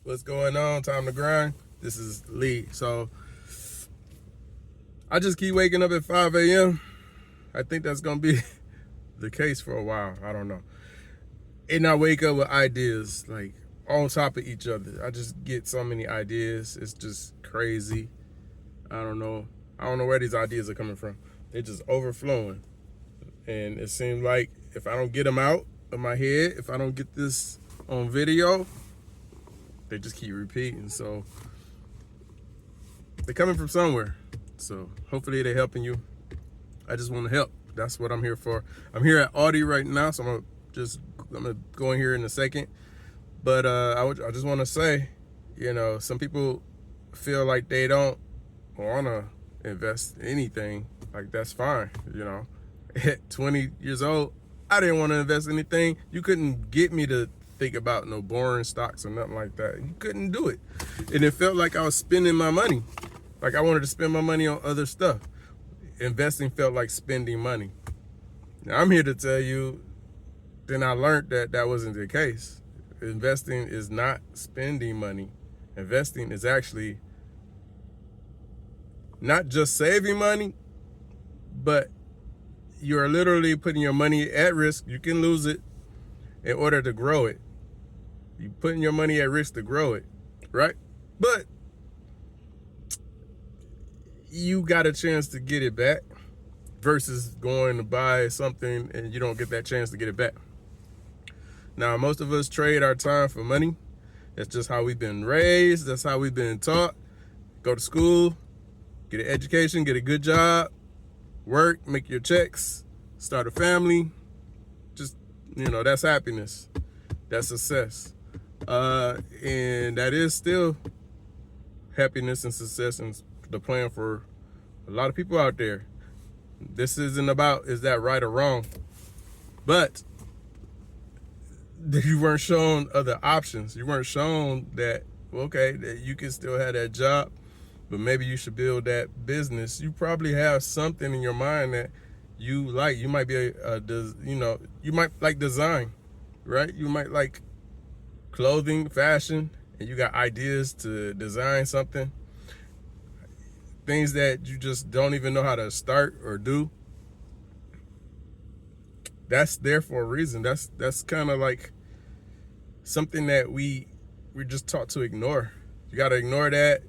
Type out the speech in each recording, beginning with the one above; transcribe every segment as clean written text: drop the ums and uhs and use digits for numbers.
What's going on? Time to grind. This is Lee. So I just keep waking up at 5 a.m. I think that's going to be the case for a while. I don't know. And I wake up with ideas like on top of each other. I just get so many ideas. It's just crazy. I don't know. I don't know where these ideas are coming from. They're just overflowing. And it seems like if I don't get them out of my head, if I don't get this on video, they just keep repeating. So they're coming from somewhere. So hopefully they're helping you. I just want to help. That's what I'm here for. I'm here at Audi right now, so I'm gonna go in here in a second. But I just want to say, some people feel like they don't want to invest in anything. Like, that's fine. At 20 years old, I didn't want to invest in anything. You couldn't get me to think about no boring stocks or nothing like that. You couldn't do it. And it felt like I was spending my money. Like I wanted to spend my money on other stuff. Investing felt like spending money. Now I'm here to tell you, then I learned that that wasn't the case. Investing is not spending money. Investing is actually not just saving money, but you're literally putting your money at risk. You can lose it in order to grow it. You're putting your money at risk to grow it, right? But you got a chance to get it back versus going to buy something and you don't get that chance to get it back. Now, most of us trade our time for money. That's just how we've been raised. That's how we've been taught. Go to school, get an education, get a good job, work, make your checks, start a family. Just, that's happiness. That's success. And that is still happiness and success and the plan for a lot of people out there. This isn't about is that right or wrong, but you weren't shown other options. You weren't shown that, that you can still have that job, but maybe you should build that business. You probably have something in your mind that you like. You might be you might like design, right? You might like clothing, fashion, and you got ideas to design something. Things that you just don't even know how to start or do. That's there for a reason. That's kind of like something that we're just taught to ignore. You got to ignore that.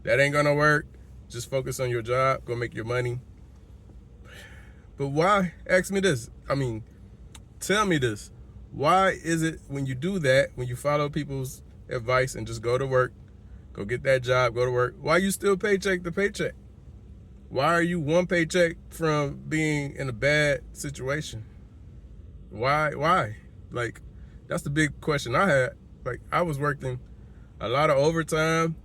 That ain't gonna work. Just focus on your job. Go make your money. But why? Ask me this. Tell me this. Why is it when you do that, when you follow people's advice and just go to work, go get that job, go to work, why you still paycheck to paycheck? Why are you one paycheck from being in a bad situation? Why? Like, that's the big question I had. Like, I was working a lot of overtime,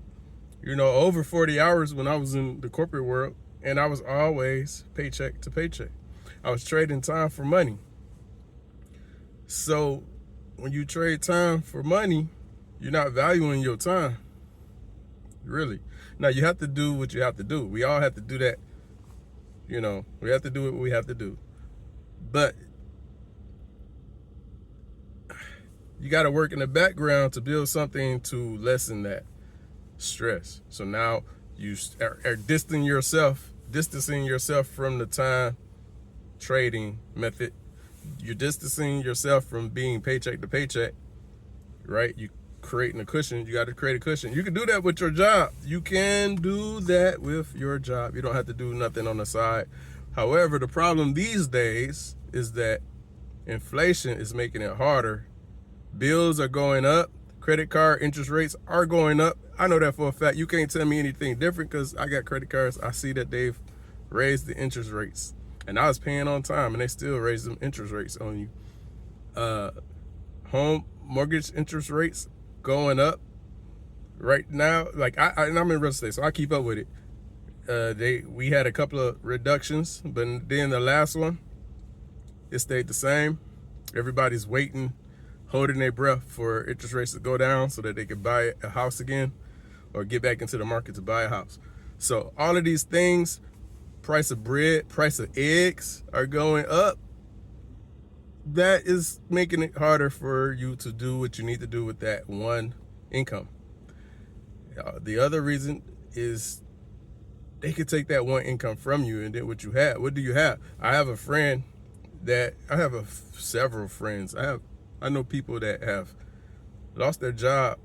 over 40 hours when I was in the corporate world, and I was always paycheck to paycheck. I was trading time for money. So when you trade time for money, you're not valuing your time. Really. Now, you have to do what you have to do. We all have to do that. We have to do what we have to do. But you got to work in the background to build something to lessen that stress. So now you are distancing yourself from the time trading method. You're distancing yourself from being paycheck to paycheck, right? You creating a cushion. You got to create a cushion. You can do that with your job. You can do that with your job. You don't have to do nothing on the side. However, the problem these days is that inflation is making it harder. Bills are going up. Credit card interest rates are going up. I know that for a fact. You can't tell me anything different because I got credit cards. I see that they've raised the interest rates. And I was paying on time, and they still raise them interest rates on you. Home mortgage interest rates going up right now. Like I'm in real estate, so I keep up with it. We had a couple of reductions, but then the last one, it stayed the same. Everybody's waiting, holding their breath for interest rates to go down so that they can buy a house again or get back into the market to buy a house. So all of these things, price of bread, price of eggs are going up. That is making it harder for you to do what you need to do with that one income. The other reason is they could take that one income from you, and then what you have. What do you have? I have a friend that I have several friends. I know people that have lost their job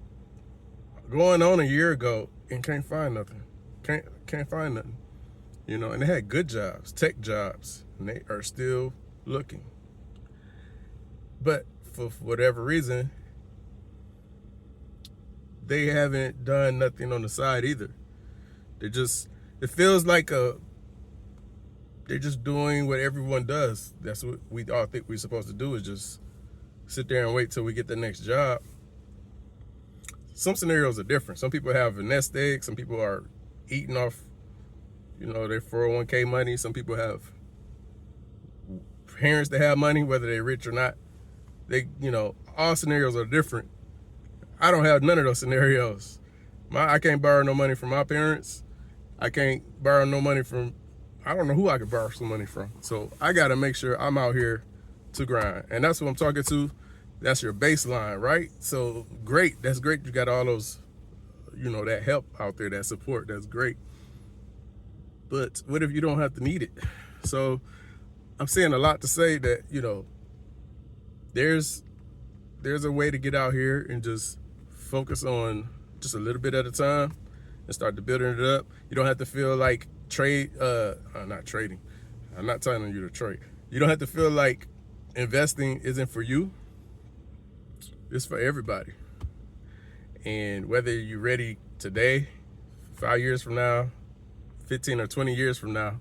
going on a year ago and can't find nothing. Can't find nothing. You know, and they had good jobs, tech jobs, and they are still looking. But for whatever reason, they haven't done nothing on the side either. It feels like they're just doing what everyone does. That's what we all think we're supposed to do, is just sit there and wait till we get the next job. Some scenarios are different. Some people have a nest egg. Some people are eating off, their 401k money. Some people have parents that have money, whether they're rich or not. All scenarios are different. I don't have none of those scenarios. I can't borrow no money from my parents. I can't borrow no money from, I don't know who I could borrow some money from. So I got to make sure I'm out here to grind. And that's what I'm talking to. That's your baseline, right? So great. That's great. You got all those, that help out there, that support. That's great. But what if you don't have to need it? So I'm saying a lot to say that, there's a way to get out here and just focus on just a little bit at a time and start to building it up. You don't have to feel like not trading. I'm not telling you to trade. You don't have to feel like investing isn't for you. It's for everybody. And whether you're ready today, 5 years from now, 15 or 20 years from now,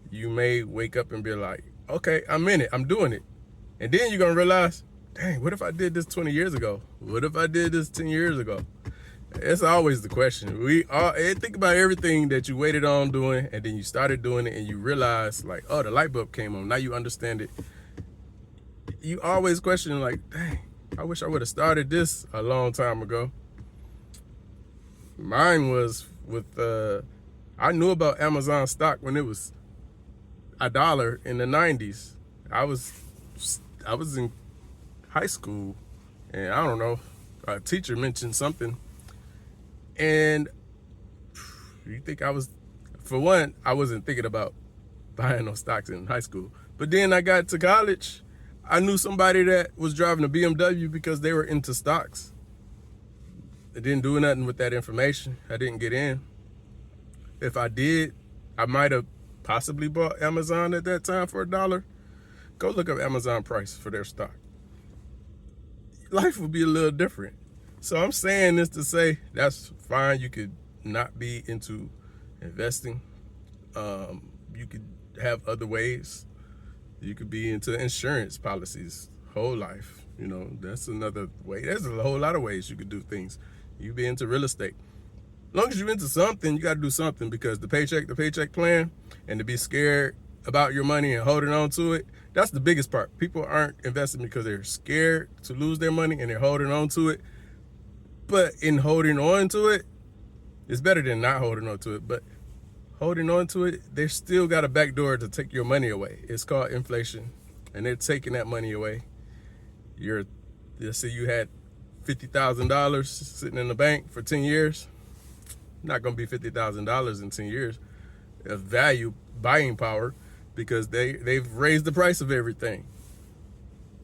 you may wake up and be like, okay, I'm in it, I'm doing it. And then you're gonna realize, dang, what if I did this 20 years ago? What if I did this 10 years ago? It's always the question. Think about everything that you waited on doing, and then you started doing it, and you realize, like, oh, the light bulb came on. Now you understand it. You always question, like, dang, I wish I would have started this a long time ago. Mine was with, I knew about Amazon stock when it was $1 in the 90s. I was in high school, and I don't know, a teacher mentioned something. And you think I wasn't thinking about buying no stocks in high school. But then I got to college. I knew somebody that was driving a BMW because they were into stocks. I didn't do nothing with that information. I didn't get in. If I did, I might have possibly bought Amazon at that time for $1. Go look up Amazon price for their stock. Life would be a little different. So I'm saying this to say that's fine. You could not be into investing. You could have other ways. You could be into insurance policies whole life. That's another way. There's a whole lot of ways you could do things. You be into real estate. As long as you're into something, you got to do something, because the paycheck plan, and to be scared about your money and holding on to it, that's the biggest part. People aren't investing because they're scared to lose their money and they're holding on to it. But in holding on to it, it's better than not holding on to it. But holding on to it, they still got a back door to take your money away. It's called inflation, and they're taking that money away. Let's say you had $50,000 sitting in the bank for 10 years. Not going to be $50,000 in 10 years of value, buying power, because they've raised the price of everything.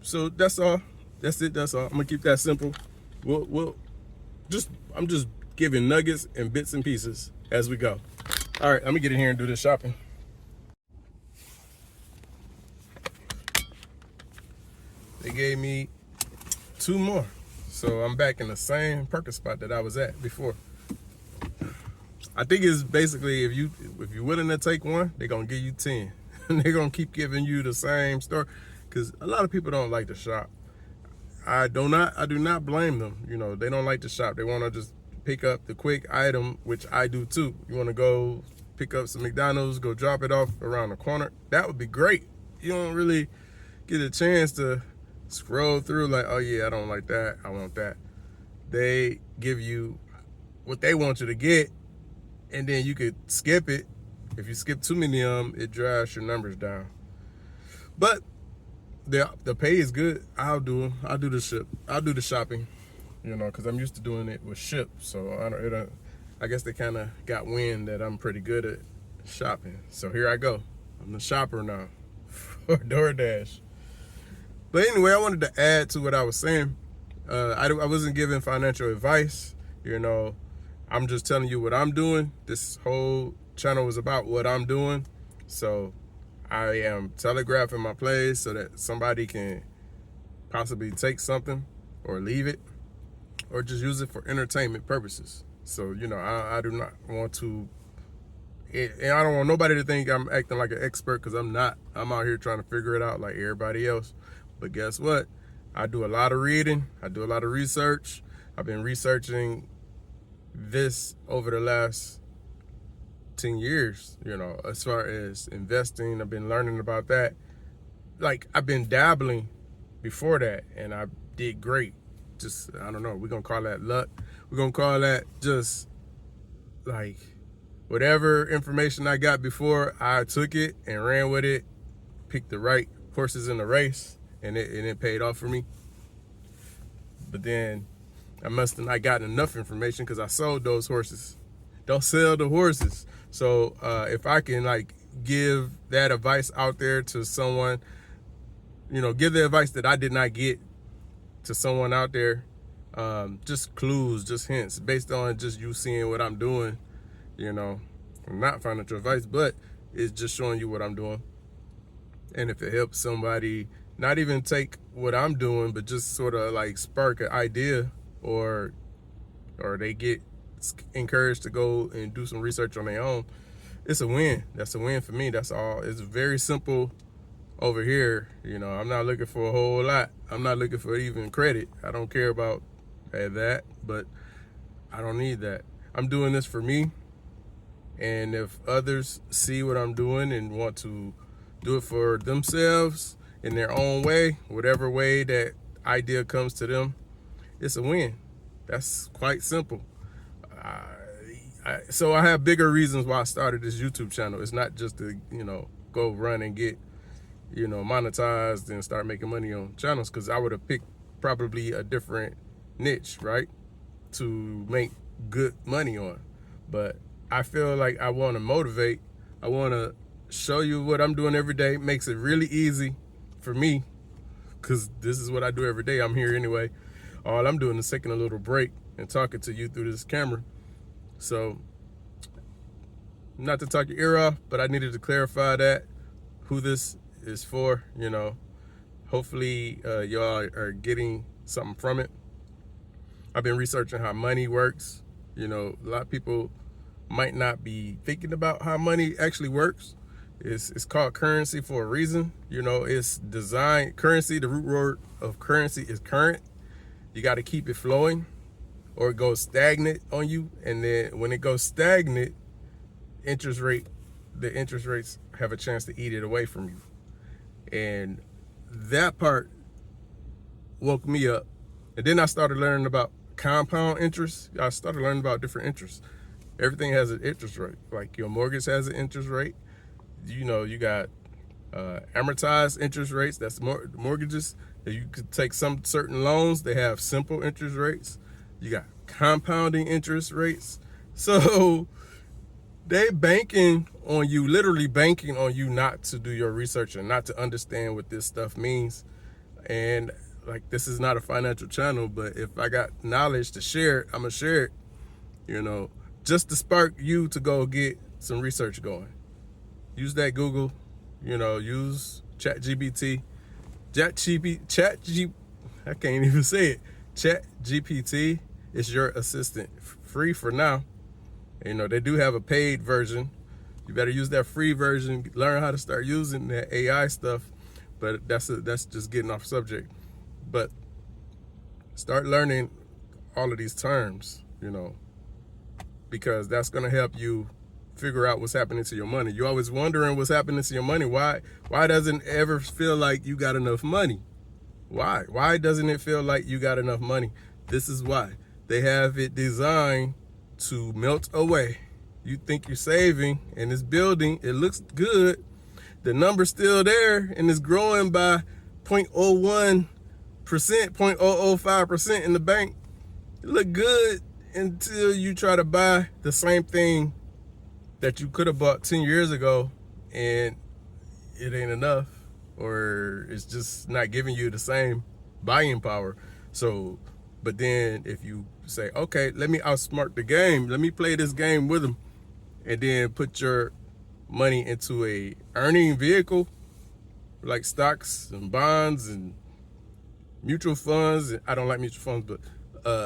So that's all. That's it. That's all. I'm gonna keep that simple. I'm just giving nuggets and bits and pieces as we go. All right, let me get in here and do this shopping. They gave me 2 more, so I'm back in the same Perkins spot that I was at before. I think it's basically if you're willing to take one, they're gonna give you 10. They're gonna keep giving you the same store, because a lot of people don't like to shop. I do not blame them. They don't like to shop. They want to just pick up the quick item, which I do too. You want to go pick up some McDonald's, go drop it off around the corner. That would be great. You don't really get a chance to scroll through like, oh yeah, I don't like that, I want that. They give you what they want you to get, and then you could skip it. If you skip too many of them, it drives your numbers down. But the pay is good. I'll do the shopping, because I'm used to doing it with Ship. So I guess they kind of got wind that I'm pretty good at shopping. So here I go. I'm the shopper now for DoorDash. But anyway, I wanted to add to what I was saying. I wasn't giving financial advice. I'm just telling you what I'm doing. This whole channel was about what I'm doing. So I am telegraphing my plays so that somebody can possibly take something or leave it or just use it for entertainment purposes. So, I do not want to, and I don't want nobody to think I'm acting like an expert, because I'm not. I'm out here trying to figure it out like everybody else. But guess what? I do a lot of reading. I do a lot of research. I've been researching this over the last 10 years, as far as investing. I've been learning about that. Like, I've been dabbling before that, and I did great. Just, I don't know, we're going to call that luck. We're going to call that just, like, whatever information I got before, I took it and ran with it, picked the right horses in the race, and it paid off for me. But then I must have not gotten enough information, because I sold those horses. Don't sell the horses. So if I can, like, give that advice out there to someone, give the advice that I did not get to someone out there, just clues, just hints, based on just you seeing what I'm doing, not financial advice, but it's just showing you what I'm doing. And if it helps somebody not even take what I'm doing, but just sort of like spark an idea, or they get encouraged to go and do some research on their own, it's a win. That's a win for me. That's all. It's very simple over here. I'm not looking for a whole lot. I'm not looking for even credit. I don't care about that, but I don't need that. I'm doing this for me. And if others see what I'm doing and want to do it for themselves in their own way, whatever way that idea comes to them, it's a win. That's quite simple. So I have bigger reasons why I started this YouTube channel. It's not just to, go run and get, monetized and start making money on channels, because I would have picked probably a different niche, right, to make good money on. But I feel like I want to motivate. I want to show you what I'm doing every day. Makes it really easy for me, because this is what I do every day. I'm here anyway. All I'm doing is taking a little break and talking to you through this camera. So, not to talk your ear off, but I needed to clarify that, who this is for. Hopefully y'all are getting something from it. I've been researching how money works. A lot of people might not be thinking about how money actually works. It's called currency for a reason. It's designed, currency, the root word of currency is current. You got to keep it flowing, or it goes stagnant on you. And then when it goes stagnant, the interest rates have a chance to eat it away from you. And that part woke me up. And then I started learning about compound interest. I started learning about different interests. Everything has an interest rate. Like your mortgage has an interest rate. You got amortized interest rates. That's mortgages. You could take some certain loans. They have simple interest rates. You got compounding interest rates. So they banking on you, literally banking on you not to do your research and not to understand what this stuff means. And like, this is not a financial channel, but if I got knowledge to share it, I'm gonna share it, just to spark you to go get some research going. Use that Google, use ChatGPT. I can't even say it. ChatGPT is your assistant, free for now. They do have a paid version. You better use that free version. Learn how to start using that AI stuff. But that's just getting off subject. But start learning all of these terms, because that's going to help you figure out what's happening to your money. You're always wondering what's happening to your money. Why doesn't it ever feel like you got enough money? Why doesn't it feel like you got enough money? This is why. They have it designed to melt away. You think you're saving, and it's building. It looks good. The number's still there, and it's growing by 0.01%, 0.005% in the bank. It look good. until you try to buy the same thing that you could have bought 10 years ago and it ain't enough, or it's just not giving you the same buying power. So, but then if you say, okay, let me outsmart the game, let me play this game with them, and then put your money into a earning vehicle like stocks and bonds and mutual funds. I don't like mutual funds, but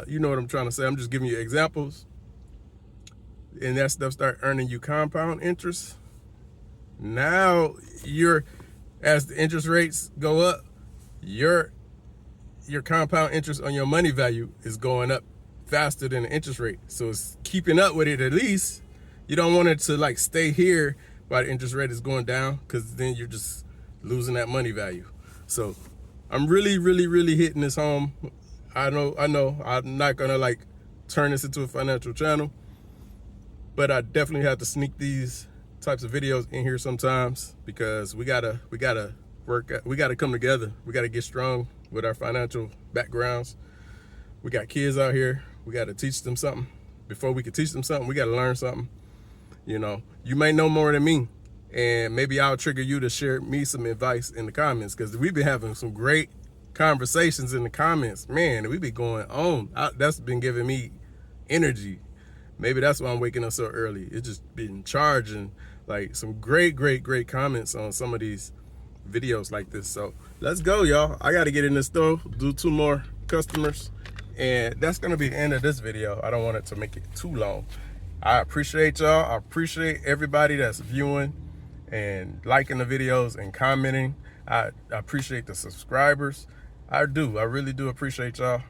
you know what I'm trying to say. I'm just giving you examples. And that stuff start earning you compound interest. Now as the interest rates go up, your compound interest on your money value is going up faster than the interest rate. So it's keeping up with it at least. You don't want it to like stay here while the interest rate is going down, because then you're just losing that money value. So I'm really, really, really hitting this home. I know I'm not gonna like turn this into a financial channel, but I definitely have to sneak these types of videos in here sometimes, because we gotta come together. We gotta get strong with our financial backgrounds. We got kids out here. We gotta teach them something. Before we can teach them something, we gotta learn something. You know, you may know more than me, and maybe I'll trigger you to share me some advice in the comments, because we've been having some great conversations in the comments. Man, we be going on. That's been giving me energy. Maybe that's why I'm waking up so early. It's just been charging, like some great comments on some of these videos like this. So let's go, y'all. I got to get in the store, do 2 more customers, and that's going to be the end of this video. I don't want it to make it too long. I appreciate y'all. I appreciate everybody that's viewing and liking the videos and commenting. I appreciate the subscribers. I do. I really do appreciate y'all.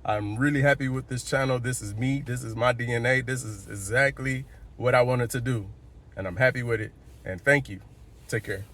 I'm really happy with this channel. This is me. This is my DNA. This is exactly what I wanted to do, and I'm happy with it. And thank you. Take care.